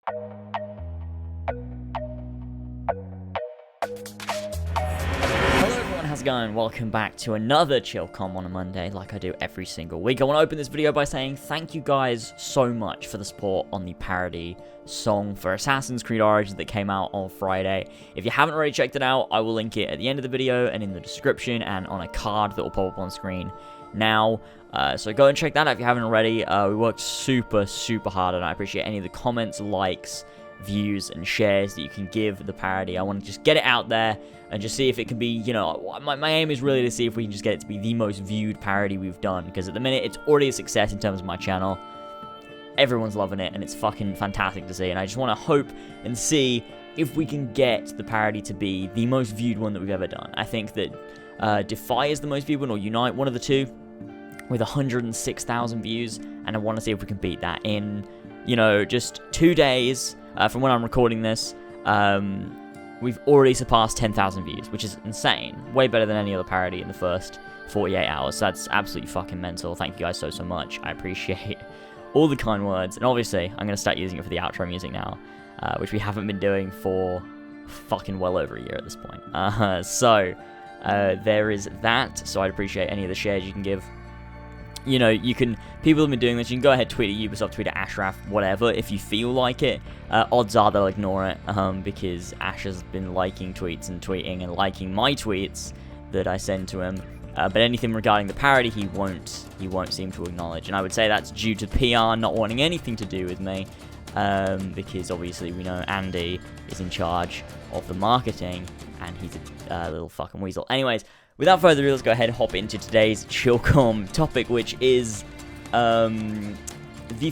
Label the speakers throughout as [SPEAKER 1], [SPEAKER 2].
[SPEAKER 1] Hello everyone, how's it going? Welcome back to another Chillcom on a Monday, like I do every single week. I want to open this video by saying thank you guys so much for the support on the parody song for Assassin's Creed Origins that came out on Friday. If you haven't already checked it out, I will link it at the end of the video and in the description and on a card that will pop up on screen now. So go and check that out if you haven't already. We worked super hard, and I appreciate any of the comments, likes, views, and shares that you can give the parody. I want to just get it out there and just see if it can be, you know, my aim is really to see if we can just get it to be the most viewed parody we've done, because at the minute it's already a success in terms of my channel. Everyone's loving it, and it's fucking fantastic to see, and I just want to hope and see if we can get the parody to be the most viewed one that we've ever done. I think that Defy is the most viewed one, or Unite, one of the two, with 106,000 views, and I want to see if we can beat that in, you know, just 2 days from when I'm recording this. We've already surpassed 10,000 views, which is insane. Way better than any other parody in the first 48 hours. So that's absolutely fucking mental. Thank you guys so much. I appreciate all the kind words. And obviously, I'm going to start using it for the outro music now, which we haven't been doing for fucking well over a year at this point. There is that. So I'd appreciate any of the shares you can give. You know, people have been doing this, you can go ahead, tweet at Ubisoft, tweet at Ashraf, whatever, if you feel like it. Odds are they'll ignore it, because Ash has been liking tweets and tweeting and liking my tweets that I send to him. But anything regarding the parody, he won't seem to acknowledge. And I would say that's due to PR not wanting anything to do with me, because obviously we know Andy is in charge of the marketing, and he's a little fucking weasel. Anyways, without further ado, let's go ahead and hop into today's Chillcom topic, which is the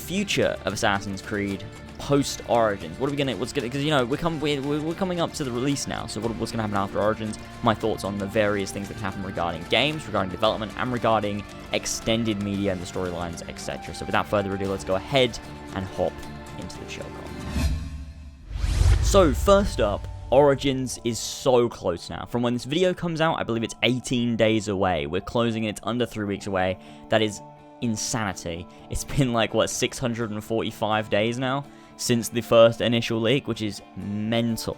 [SPEAKER 1] future of Assassin's Creed post Origins. Because you know we're coming up to the release now. So what's gonna happen after Origins? My thoughts on the various things that can happen regarding games, regarding development, and regarding extended media and the storylines, etc. So without further ado, let's go ahead and hop into the Chillcom. So first up, Origins is so close now. From when this video comes out, I believe it's 18 days away. We're closing it, it's under 3 weeks away. That is insanity. It's been like, what, 645 days now since the first initial leak, which is mental.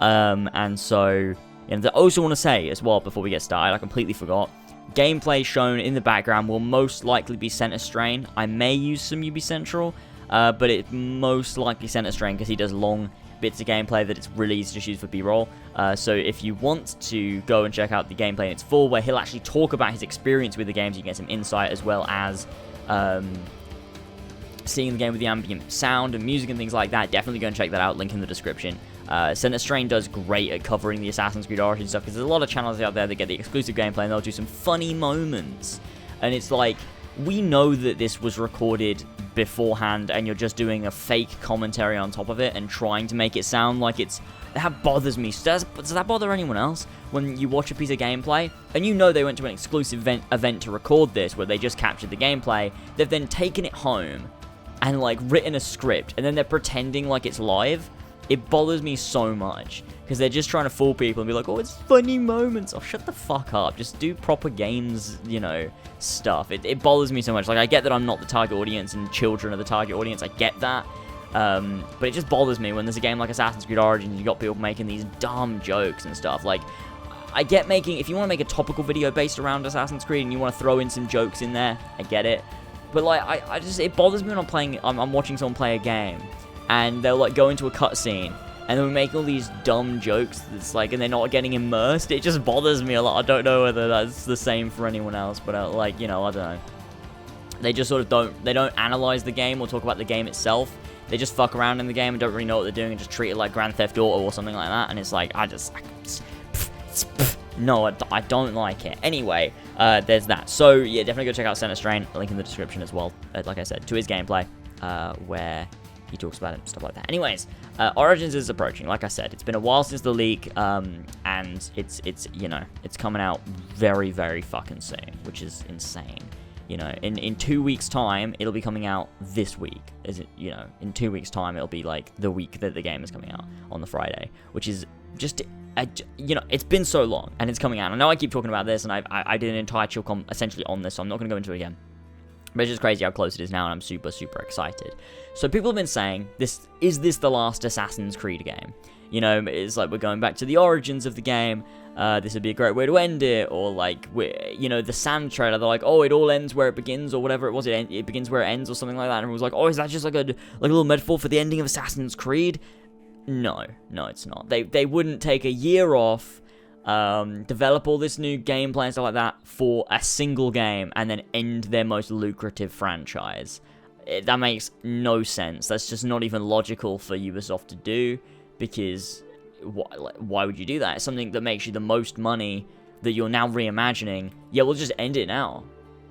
[SPEAKER 1] And so, I also want to say as well, before we get started, I completely forgot, gameplay shown in the background will most likely be Center Strain. I may use some UB Central, but it most likely Center Strain, because he does long bits of gameplay that it's really easy to use for B-roll. So if you want to go and check out the gameplay in its full, where he'll actually talk about his experience with the games, you can get some insight, as well as seeing the game with the ambient sound and music and things like that. Definitely go and check that out, link in the description. Center Strain does great at covering the Assassin's Creed Origins stuff, because there's a lot of channels out there that get the exclusive gameplay and they'll do some funny moments, and it's like, we know that this was recorded beforehand and you're just doing a fake commentary on top of it and trying to make it sound like it's... That bothers me. Does that bother anyone else? When you watch a piece of gameplay and you know they went to an exclusive event to record this, where they just captured the gameplay, they've then taken it home and like written a script, and then they're pretending like it's live. It bothers me so much, because they're just trying to fool people and be like, oh, it's funny moments. Oh, shut the fuck up. Just do proper games, you know, stuff. It bothers me so much. Like, I get that I'm not the target audience and children are the target audience. I get that. But it just bothers me when there's a game like Assassin's Creed Origins, you got people making these dumb jokes and stuff. Like, I get if you want to make a topical video based around Assassin's Creed and you want to throw in some jokes in there, I get it. But, like, it bothers me when I'm watching someone play a game, and they'll like go into a cutscene, and then we make all these dumb jokes that's like, and they're not getting immersed. It just bothers me a lot. I don't know whether that's the same for anyone else, but like, you know, I don't know. They just sort of don't analyze the game or talk about the game itself. They just fuck around in the game and don't really know what they're doing and just treat it like Grand Theft Auto or something like that. And it's like, no, I don't like it. Anyway, there's that. So yeah, definitely go check out Center Strain. Link in the description as well. Like I said, to his gameplay, where he talks about it and stuff like that. Anyways, Origins is approaching. Like I said, it's been a while since the leak, and it's you know, it's coming out very fucking soon, which is insane. You know, in 2 weeks' time, it'll be coming out this week. You know, in 2 weeks' time, it'll be like the week that the game is coming out on the Friday, which is just, you know, it's been so long, and it's coming out. I know I keep talking about this, and I did an entire chill essentially on this, so I'm not going to go into it again. But it's just crazy how close it is now, and I'm super, super excited. So people have been saying, is this the last Assassin's Creed game? You know, it's like we're going back to the origins of the game. This would be a great way to end it. Or like, you know, the Sand trailer, they're like, oh, it all ends where it begins, or whatever it was. It begins where it ends, or something like that. And everyone was like, oh, is that just like a little metaphor for the ending of Assassin's Creed? No, it's not. They wouldn't take a year off, develop all this new gameplay and stuff like that for a single game and then end their most lucrative franchise. That makes no sense. That's just not even logical for Ubisoft to do, because why would you do that? It's something that makes you the most money that you're now reimagining. Yeah, we'll just end it now.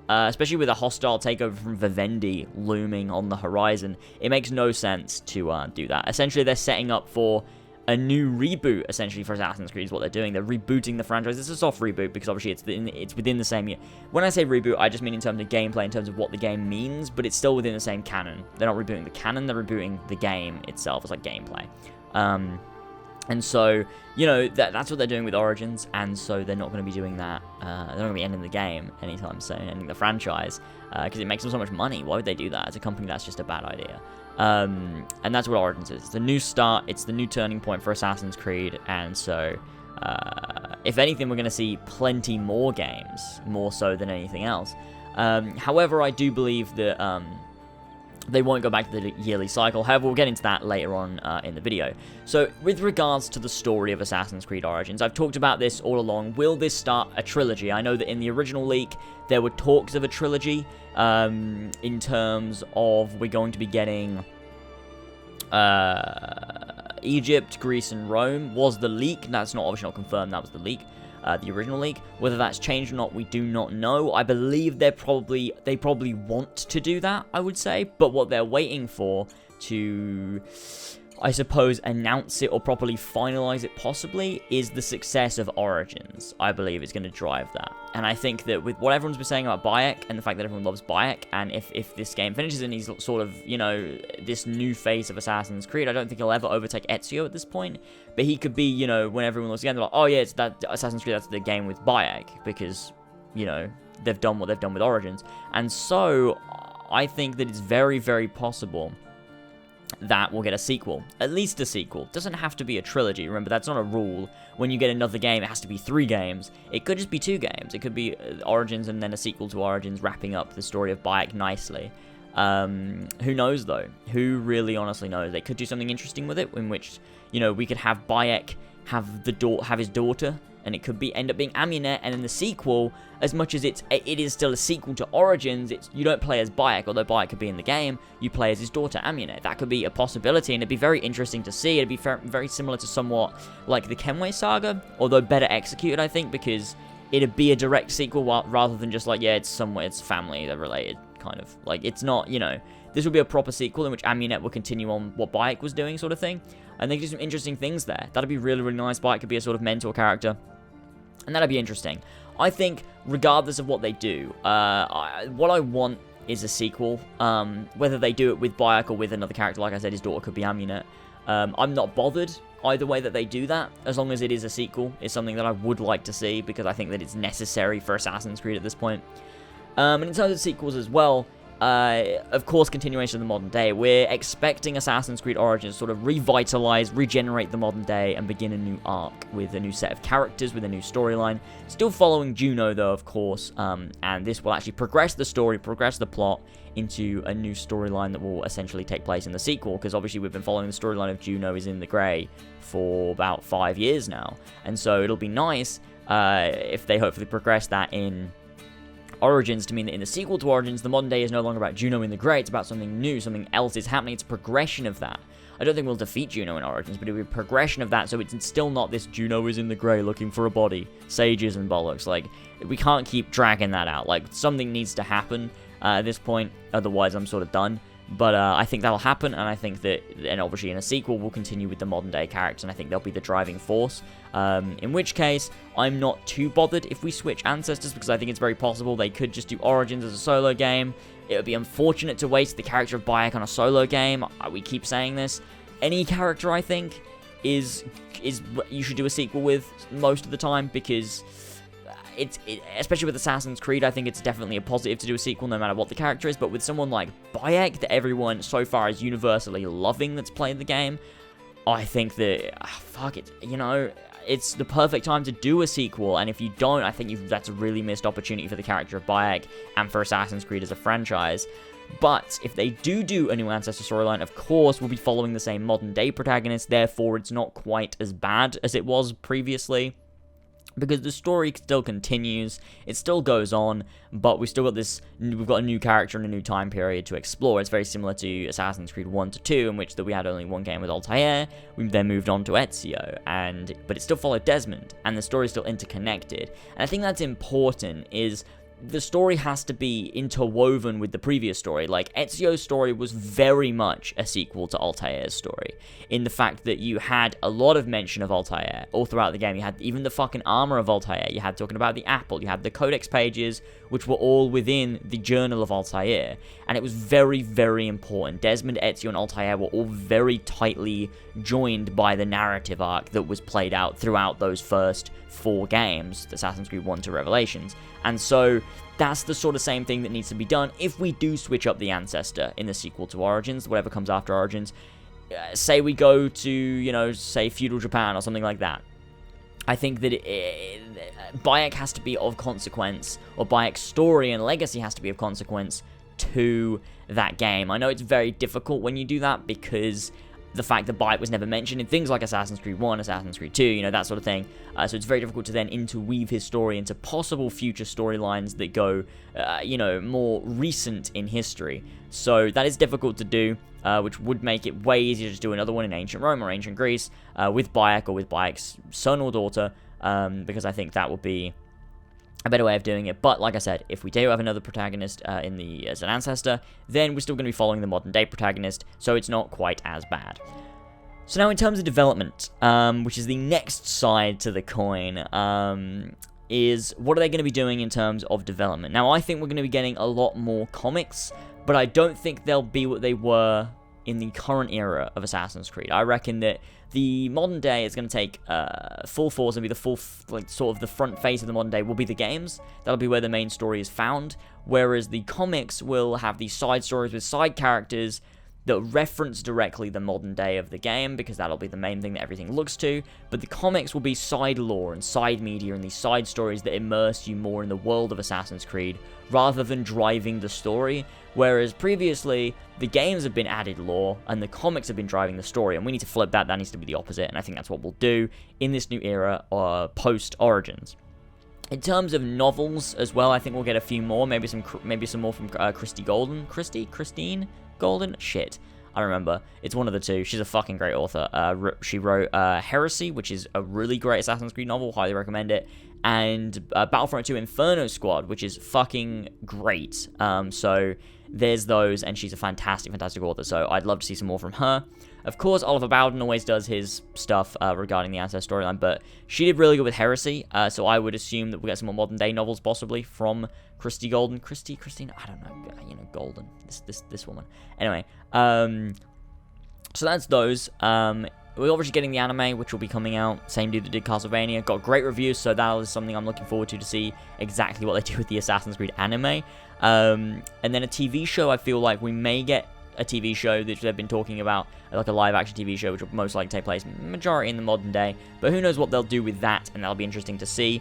[SPEAKER 1] Especially with a hostile takeover from Vivendi looming on the horizon. It makes no sense to do that. Essentially, they're setting up for a new reboot, essentially, for Assassin's Creed is what they're doing. They're rebooting the franchise. It's a soft reboot, because obviously it's within the same year. When I say reboot, I just mean in terms of gameplay, in terms of what the game means, but it's still within the same canon. They're not rebooting the canon, they're rebooting the game itself. It's like gameplay. And so, you know, that's what they're doing with Origins, and so they're not going to be doing that. They're not going to be ending the game anytime soon, ending the franchise, because it makes them so much money. Why would they do that? As a company, that's just a bad idea. And that's what Origins is. It's the new start, it's the new turning point for Assassin's Creed, and so, if anything, we're going to see plenty more games, more so than anything else. However, I do believe that, they won't go back to the yearly cycle. However, we'll get into that later on in the video. So, with regards to the story of Assassin's Creed Origins, I've talked about this all along. Will this start a trilogy? I know that in the original leak, there were talks of a trilogy, in terms of we're going to be getting Egypt, Greece, and Rome was the leak. That's not obviously not confirmed, that was the leak. The original leak. Whether that's changed or not, we do not know. I believe they probably want to do that, I would say, but what they're waiting for to, I suppose, announce it or properly finalize it possibly is the success of Origins. I believe is going to drive that. And I think that with what everyone's been saying about Bayek and the fact that everyone loves Bayek, and if this game finishes and he's sort of, you know, this new phase of Assassin's Creed, I don't think he'll ever overtake Ezio at this point. But he could be, you know, when everyone looks again, they're like, oh yeah, it's that Assassin's Creed, that's the game with Bayek, because, you know, they've done what they've done with Origins. And so, I think that it's very, very possible that we'll get a sequel. At least a sequel. Doesn't have to be a trilogy. Remember, that's not a rule. When you get another game, it has to be 3 games. It could just be 2 games. It could be Origins and then a sequel to Origins, wrapping up the story of Bayek nicely. Who knows, though? Who really honestly knows? They could do something interesting with it, in which, you know, we could have Bayek have his daughter, and it could end up being Amunet, and in the sequel, as much as it is still a sequel to Origins, you don't play as Bayek, although Bayek could be in the game, you play as his daughter Amunet. That could be a possibility, and it'd be very interesting to see. It'd be very similar to somewhat like the Kenway Saga, although better executed, I think, because it'd be a direct sequel rather than just like, yeah, it's family, they're related, kind of. Like, it's not, you know, this would be a proper sequel in which Amunet will continue on what Bayek was doing, sort of thing. And they could do some interesting things there. That'd be really, really nice. Bayek could be a sort of mentor character, and that'd be interesting. I think, regardless of what they do, what I want is a sequel. Whether they do it with Bayek or with another character, like I said, his daughter could be Amunet. I'm not bothered either way that they do that, as long as it is a sequel. It's something that I would like to see, because I think that it's necessary for Assassin's Creed at this point. And in terms of sequels as well, of course, continuation of the modern day. We're expecting Assassin's Creed Origins to sort of revitalize, regenerate the modern day, and begin a new arc with a new set of characters, with a new storyline. Still following Juno, though, of course, and this will actually progress the story, progress the plot into a new storyline that will essentially take place in the sequel, because obviously we've been following the storyline of Juno is in the Grey for about 5 years now, and so it'll be nice if they hopefully progress that in Origins to mean that in the sequel to Origins, the modern day is no longer about Juno in the Grey, it's about something new, something else is happening, it's a progression of that. I don't think we'll defeat Juno in Origins, but it'll be a progression of that, so it's still not this Juno is in the Grey looking for a body, sages and bollocks. Like, we can't keep dragging that out. Like, something needs to happen at this point, otherwise I'm sort of done. But I think that'll happen, and I think that, and obviously in a sequel, we'll continue with the modern day characters, and I think they'll be the driving force. In which case, I'm not too bothered if we switch ancestors, because I think it's very possible they could just do Origins as a solo game. It would be unfortunate to waste the character of Bayek on a solo game. We keep saying this. Any character, I think, is what you should do a sequel with most of the time, because especially with Assassin's Creed, I think it's definitely a positive to do a sequel no matter what the character is, but with someone like Bayek that everyone so far is universally loving that's played the game, I think that, fuck it, you know, it's the perfect time to do a sequel, and if you don't, I think that's a really missed opportunity for the character of Bayek and for Assassin's Creed as a franchise. But if they do a new Ancestor storyline, of course, we'll be following the same modern-day protagonist, therefore it's not quite as bad as it was previously, because the story still continues, it still goes on, but we've got a new character and a new time period to explore. It's very similar to Assassin's Creed 1 to 2, in which we had only one game with Altair, we then moved on to Ezio, but it still followed Desmond, and the story is still interconnected. And I think that's important, is the story has to be interwoven with the previous story. Like, Ezio's story was very much a sequel to Altair's story, in the fact that you had a lot of mention of Altair all throughout the game. You had even the fucking armor of Altair, you had talking about the apple, you had the codex pages, which were all within the journal of Altair, and it was very, very important. Desmond, Ezio, and Altair were all very tightly joined by the narrative arc that was played out throughout those first 4 games, Assassin's Creed 1 to Revelations. And so that's the sort of same thing that needs to be done if we do switch up the Ancestor in the sequel to Origins, whatever comes after Origins. Say we go to, you know, say feudal Japan or something like that. I think that Bayek has to be of consequence, or Bayek's story and legacy has to be of consequence to that game. I know it's very difficult when you do that, because the fact that Bayek was never mentioned in things like Assassin's Creed 1, Assassin's Creed 2, you know, that sort of thing. So it's very difficult to then interweave his story into possible future storylines that go, you know, more recent in history. So that is difficult to do, which would make it way easier to just do another one in Ancient Rome or Ancient Greece, with Bayek or with Bayek's son or daughter, because I think that would be a better way of doing it. But like I said, if we do have another protagonist as an Ancestor, then we're still going to be following the modern day protagonist, so it's not quite as bad. So now in terms of development, which is the next side to the coin, is what are they going to be doing in terms of development? Now I think we're going to be getting a lot more comics, but I don't think they'll be what they were in the current era of Assassin's Creed. I reckon that the modern day is going to take full force and be the full, like, sort of the front face of the modern day will be the games. That'll be where the main story is found, whereas the comics will have these side stories with side characters that reference directly the modern day of the game, because that'll be the main thing that everything looks to, but the comics will be side lore and side media and these side stories that immerse you more in the world of Assassin's Creed, rather than driving the story, whereas previously, the games have been added lore, and the comics have been driving the story, and we need to flip that needs to be the opposite, and I think that's what we'll do in this new era, post-Origins. In terms of novels as well, I think we'll get a few more, maybe some more from Christine Golden? Shit. I don't remember. It's one of the two. She's a fucking great author. She wrote Heresy, which is a really great Assassin's Creed novel. Highly recommend it. And Battlefront 2 Inferno Squad, which is fucking great. So there's those, and she's a fantastic author. So I'd love to see some more from her. Of course, Oliver Bowden always does his stuff regarding the Ancestor storyline, but she did really good with Heresy, so I would assume that we'll get some more modern-day novels, possibly, from Christine, I don't know, you know, Golden, this woman. Anyway, so that's those. We're obviously getting the anime, which will be coming out, same dude that did Castlevania, got great reviews, so that is something I'm looking forward to see exactly what they do with the Assassin's Creed anime. And then a TV show, I feel like we may get a TV show that they've been talking about, like a live-action TV show, which will most likely take place majority in the modern day, but who knows what they'll do with that, and that'll be interesting to see.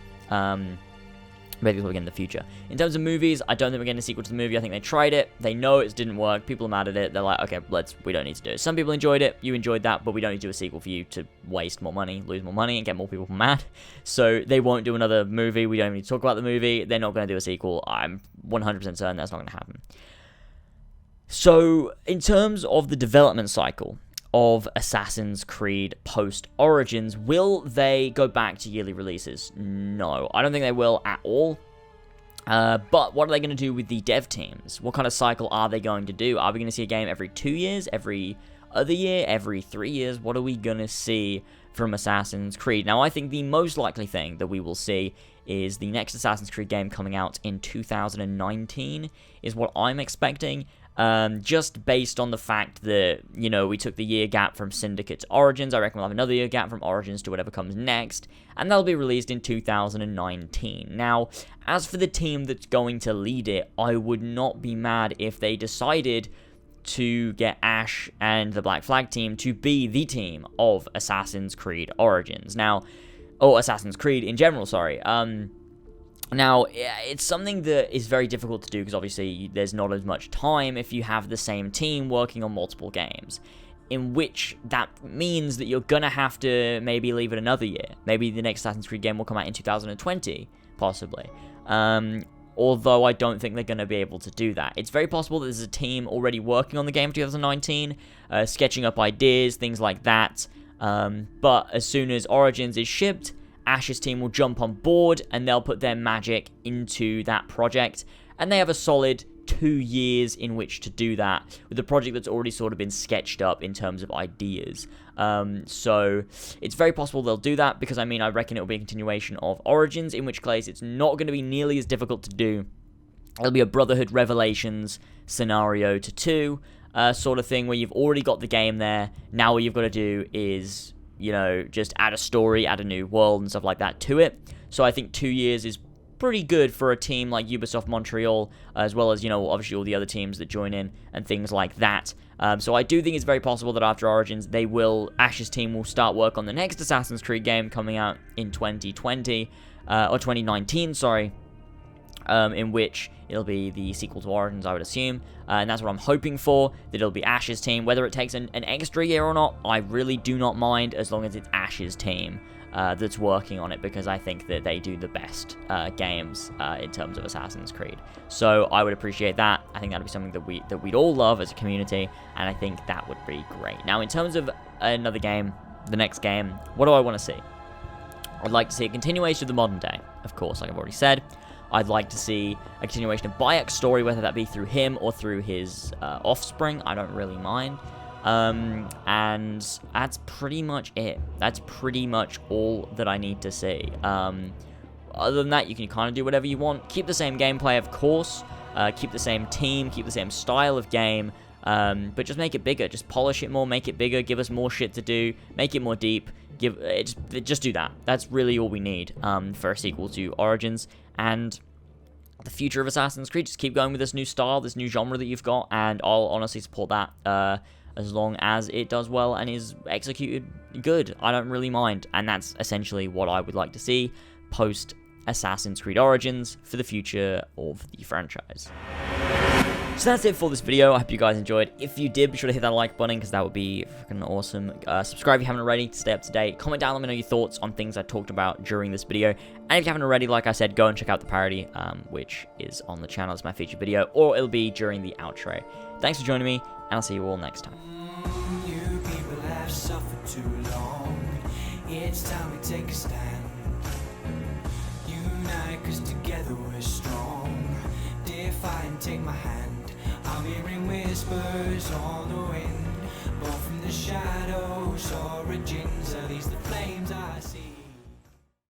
[SPEAKER 1] Maybe we'll get in the future. In terms of movies, I don't think we're getting a sequel to the movie. I think they tried it, they know it didn't work, people are mad at it, they're like, okay, we don't need to do it. Some people enjoyed it, you enjoyed that, but we don't need to do a sequel for you to waste more money, lose more money, and get more people mad. So they won't do another movie, we don't even need to talk about the movie, they're not going to do a sequel, I'm 100% certain that's not going to happen. So, in terms of the development cycle of Assassin's Creed post-Origins, will they go back to yearly releases? No, I don't think they will at all. But what are they going to do with the dev teams? What kind of cycle are they going to do? Are we going to see a game every 2 years, every other year, every 3 years? What are we going to see from Assassin's Creed? Now, I think the most likely thing that we will see is the next Assassin's Creed game coming out in 2019 is what I'm expecting. Just based on the fact that, you know, we took the year gap from Syndicate to Origins. I reckon we'll have another year gap from Origins to whatever comes next, and that'll be released in 2019. Now, as for the team that's going to lead it, I would not be mad if they decided to get Ash and the Black Flag team to be the team of Assassin's Creed Origins. Now, Assassin's Creed in general, sorry. Now, it's something that is very difficult to do because obviously there's not as much time if you have the same team working on multiple games, in which that means that you're gonna have to maybe leave it another year. Maybe the next Assassin's Creed game will come out in 2020, possibly. Although I don't think they're going to be able to do that. It's very possible that there's a team already working on the game for 2019, sketching up ideas, things like that. But as soon as Origins is shipped, Ash's team will jump on board and they'll put their magic into that project. And they have a solid 2 years in which to do that with a project that's already sort of been sketched up in terms of ideas. So it's very possible they'll do that because, I mean, I reckon it'll be a continuation of Origins, in which case it's not going to be nearly as difficult to do. It'll be a Brotherhood Revelations scenario to 2 sort of thing where you've already got the game there. Now all you've got to do is, you know, just add a story, add a new world and stuff like that to it. So I think 2 years is pretty good for a team like Ubisoft Montreal, as well as, you know, obviously all the other teams that join in and things like that. So I do think it's very possible that after Origins, Ash's team will start work on the next Assassin's Creed game coming out in 2020, or 2019, sorry, in which it'll be the sequel to Origins, I would assume, and that's what I'm hoping for, that it'll be Ash's team. Whether it takes an extra year or not, I really do not mind, as long as it's Ash's team that's working on it, because I think that they do the best games in terms of Assassin's Creed. So I would appreciate that. I think that'd be something that we'd all love as a community, and I think that would be great. Now, in terms of another game, the next game, what do I want to see? I'd like to see a continuation of the modern day, of course, like I've already said. I'd like to see a continuation of Bayek's story, whether that be through him or through his offspring. I don't really mind. And that's pretty much it. That's pretty much all that I need to see. Other than that, you can kind of do whatever you want. Keep the same gameplay, of course. Keep the same team. Keep the same style of game. But just make it bigger. Just polish it more. Make it bigger. Give us more shit to do. Make it more deep. Just do that. That's really all we need for a sequel to Origins. And the future of Assassin's Creed, just keep going with this new style, this new genre that you've got, and I'll honestly support that as long as it does well and is executed good. I don't really mind, and that's essentially what I would like to see post Assassin's Creed Origins for the future of the franchise. So that's it for this video. I hope you guys enjoyed. If you did, be sure to hit that like button because that would be freaking awesome. Subscribe if you haven't already to stay up to date. Comment down, let me know your thoughts on things I talked about during this video. And if you haven't already, like I said, go and check out the parody, which is on the channel as my featured video, or it'll be during the outro. Thanks for joining me, and I'll see you all next time.
[SPEAKER 2] You people have suffered too long. It's time we take a stand. Unite, 'cause together we're strong. Defy and take my hand. I'm hearing whispers on the wind, born from the shadows, origins, are these the flames I see?